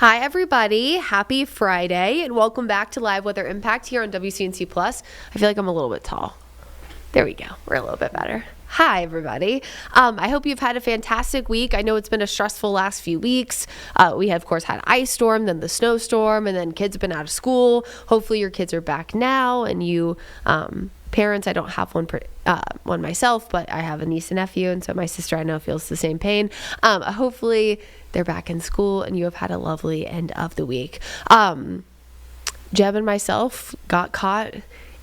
Hi, everybody. Happy Friday, and welcome back to Live Weather Impact here on WCNC Plus. I feel like I'm a little bit tall. There we go. We're a little bit better. Hi, everybody. I hope you've had a fantastic week. I know it's been a stressful last few weeks. We have, of course, had ice storm, then the snowstorm, and then kids have been out of school. Hopefully your kids are back now, and you parents, I don't have one myself, but I have a niece and nephew, and so my sister I know feels the same pain. Hopefully they're back in school and you have had a lovely end of the week. Jeb and myself got caught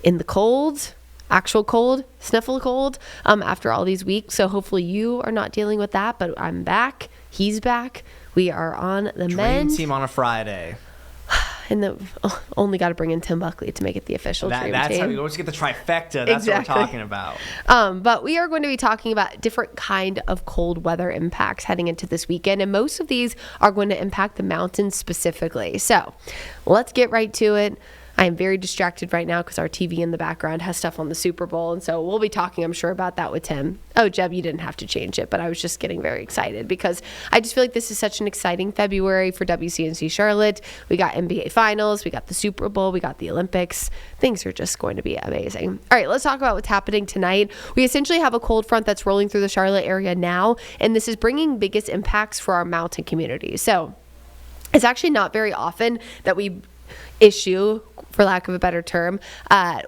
in the cold, actual cold, sniffle cold, after all these weeks. So hopefully you are not dealing with that, but I'm back. He's back. We are on the mend. Dream team on a Friday. And only got to bring in Tim Buckley to make it the official dream That's team. how we always get the trifecta. That's Exactly. what we're talking about. But we are going to be talking about different kind of cold weather impacts heading into this weekend. And most of these are going to impact the mountains specifically. So let's get right to it. I am very distracted right now because our TV in the background has stuff on the Super Bowl. And so we'll be talking, I'm sure, about that with Tim. Oh, Jeb, you didn't have to change it, but I was just getting very excited because I just feel like this is such an exciting February for WCNC Charlotte. We got NBA Finals, we got the Super Bowl, we got the Olympics. Things are just going to be amazing. All right, let's talk about what's happening tonight. We essentially have a cold front that's rolling through the Charlotte area now, and this is bringing biggest impacts for our mountain community. So it's actually not very often that we issue, for lack of a better term,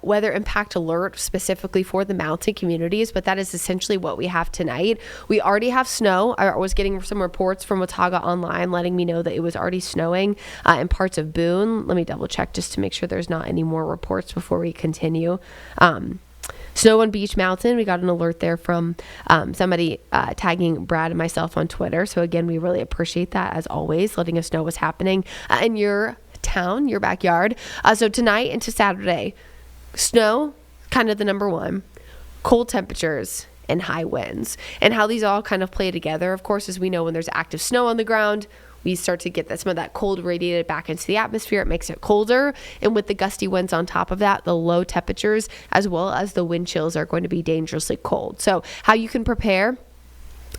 weather impact alert specifically for the mountain communities, but that is essentially what we have tonight. We already have snow. I was getting some reports from Watauga Online letting me know that it was already snowing in parts of Boone. Let me double check just to make sure there's not any more reports before we continue. Snow on Beach Mountain, we got an alert there from somebody tagging Brad and myself on Twitter. So again, we really appreciate that as always, letting us know what's happening in your town, your backyard. So tonight into Saturday, snow, kind of the number one, cold temperatures and high winds. And how these all kind of play together, of course, as we know when there's active snow on the ground, we start to get some of that cold radiated back into the atmosphere. It makes it colder. And with the gusty winds on top of that, the low temperatures as well as the wind chills are going to be dangerously cold. So how you can prepare: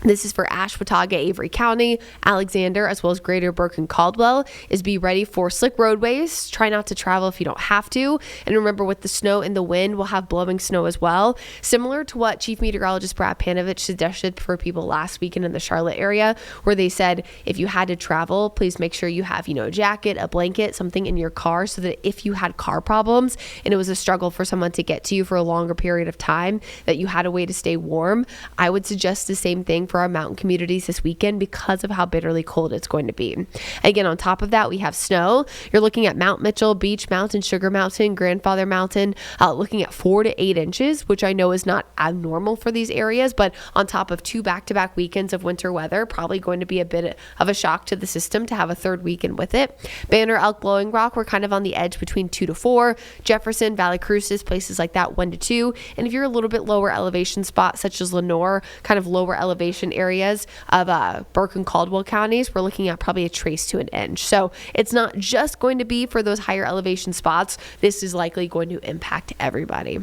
this is for Ashe, Watauga, Avery County, Alexander, as well as Greater Burke and Caldwell, is be ready for slick roadways. Try not to travel if you don't have to. And remember, with the snow and the wind, we'll have blowing snow as well. Similar to what Chief Meteorologist Brad Panovich suggested for people last weekend in the Charlotte area, where they said if you had to travel, please make sure you have, a jacket, a blanket, something in your car, so that if you had car problems and it was a struggle for someone to get to you for a longer period of time, that you had a way to stay warm. I would suggest the same thing for our mountain communities this weekend because of how bitterly cold it's going to be. Again, on top of that, we have snow. You're looking at Mount Mitchell, Beach Mountain, Sugar Mountain, Grandfather Mountain, looking at 4 to 8 inches, which I know is not abnormal for these areas, but on top of 2 back-to-back weekends of winter weather, probably going to be a bit of a shock to the system to have a third weekend with it. Banner, Elk, Blowing Rock, we're kind of on the edge between 2 to 4. Jefferson, Valley Cruces, places like that, 1 to 2. And if you're a little bit lower elevation spot, such as Lenore, kind of lower elevation areas of Burke and Caldwell counties, we're looking at probably a trace to an inch. So it's not just going to be for those higher elevation spots. This is likely going to impact everybody.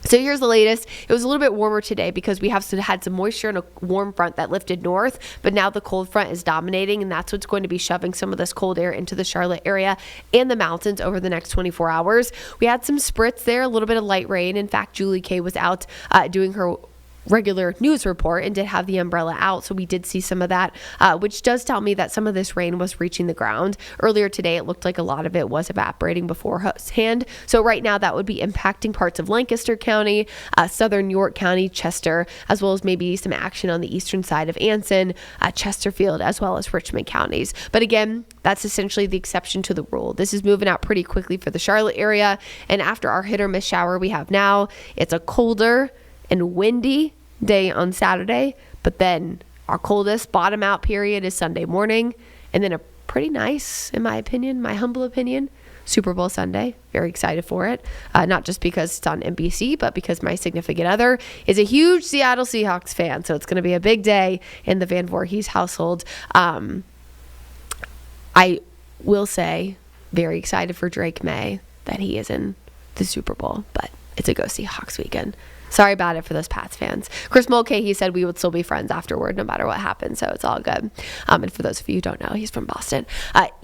So here's the latest. It was a little bit warmer today because we had some moisture and a warm front that lifted north, but now the cold front is dominating, and that's what's going to be shoving some of this cold air into the Charlotte area and the mountains over the next 24 hours. We had some spritz there, a little bit of light rain. In fact, Julie Kay was out doing her regular news report and did have the umbrella out, so we did see some of that, which does tell me that some of this rain was reaching the ground. Earlier today, it looked like a lot of it was evaporating beforehand, so right now that would be impacting parts of Lancaster County, southern York County, Chester, as well as maybe some action on the eastern side of Anson, Chesterfield, as well as Richmond counties. But again, that's essentially the exception to the rule. This is moving out pretty quickly for the Charlotte area, and after our hit or miss shower we have now, it's a colder and windy day on Saturday, but then our coldest bottom out period is Sunday morning, and then a pretty nice, in my opinion, my humble opinion, Super Bowl Sunday. Very excited for it, not just because it's on NBC, but because my significant other is a huge Seattle Seahawks fan, so it's going to be a big day in the Van Voorhees household. I will say, very excited for Drake May that he is in the Super Bowl, but it's a go Seahawks weekend. Sorry about it for those Pats fans. Chris Mulcahy, he said we would still be friends afterward no matter what happened, so it's all good. And for those of you who don't know, he's from Boston.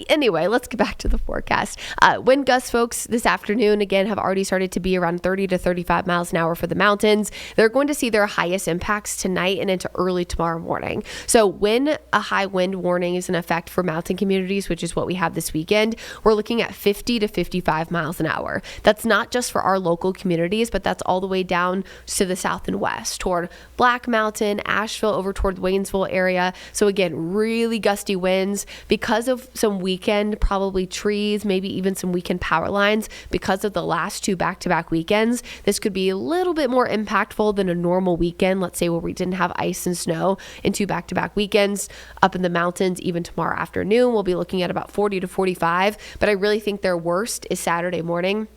Anyway, let's get back to the forecast. Wind gusts, folks, this afternoon, again, have already started to be around 30 to 35 miles an hour for the mountains. They're going to see their highest impacts tonight and into early tomorrow morning. So when a high wind warning is in effect for mountain communities, which is what we have this weekend, we're looking at 50 to 55 miles an hour. That's not just for our local communities, but that's all the way down to the south and west toward Black Mountain, Asheville, over toward the Waynesville area. So again, really gusty winds because of some weekend, probably trees, maybe even some weekend power lines. Because of the last two back-to-back weekends, this could be a little bit more impactful than a normal weekend. Let's say where we didn't have ice and snow in two back-to-back weekends. Up in the mountains, even tomorrow afternoon, we'll be looking at about 40 to 45. But I really think their worst is Saturday morning,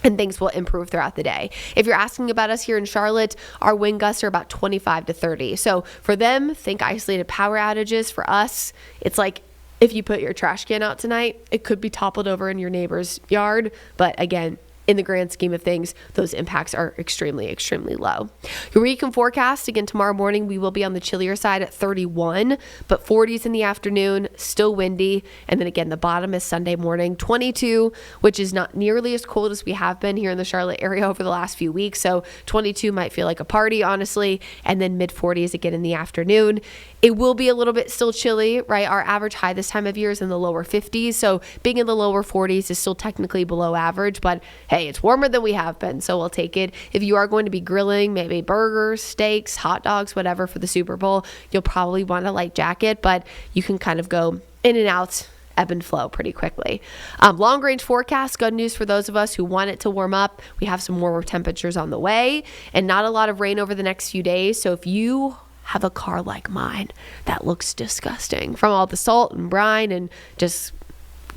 and things will improve throughout the day. If you're asking about us here in Charlotte, our wind gusts are about 25 to 30. So for them, think isolated power outages. For us, it's like if you put your trash can out tonight, it could be toppled over in your neighbor's yard. But again, in the grand scheme of things, those impacts are extremely, extremely low. Your weekend forecast, again, tomorrow morning, we will be on the chillier side at 31, but 40s in the afternoon, still windy. And then again, the bottom is Sunday morning, 22, which is not nearly as cold as we have been here in the Charlotte area over the last few weeks. So 22 might feel like a party, honestly. And then mid 40s again in the afternoon. It will be a little bit still chilly, right? Our average high this time of year is in the lower 50s. So being in the lower 40s is still technically below average, but hey, it's warmer than we have been, so we'll take it. If you are going to be grilling, maybe burgers, steaks, hot dogs, whatever for the Super Bowl, you'll probably want a light jacket, but you can kind of go in and out, ebb and flow pretty quickly. Long range forecast, good news for those of us who want it to warm up. We have some warmer temperatures on the way and not a lot of rain over the next few days. So if you have a car like mine that looks disgusting from all the salt and brine and just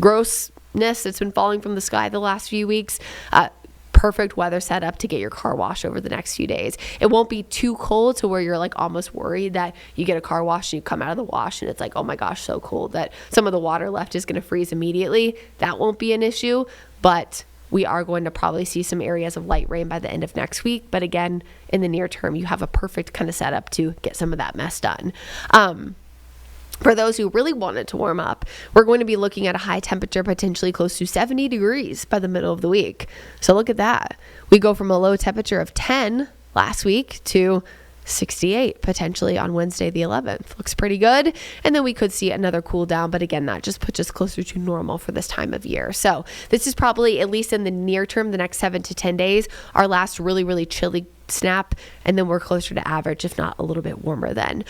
grossness that's been falling from the sky the last few weeks, perfect weather setup to get your car washed over the next few days. It won't be too cold to where you're like almost worried that you get a car wash and you come out of the wash and it's like, oh my gosh, so cold that some of the water left is going to freeze immediately. That won't be an issue, but we are going to probably see some areas of light rain by the end of next week. But again, in the near term, you have a perfect kind of setup to get some of that mess done. For those who really want it to warm up, we're going to be looking at a high temperature, potentially close to 70 degrees by the middle of the week. So look at that. We go from a low temperature of 10 last week to 68 potentially on Wednesday the 11th. Looks pretty good. And then we could see another cool down, but again, that just puts us closer to normal for this time of year. So this is probably, at least in the near term, the next 7 to 10 days, our last really, really chilly snap, and then we're closer to average, if not a little bit warmer then.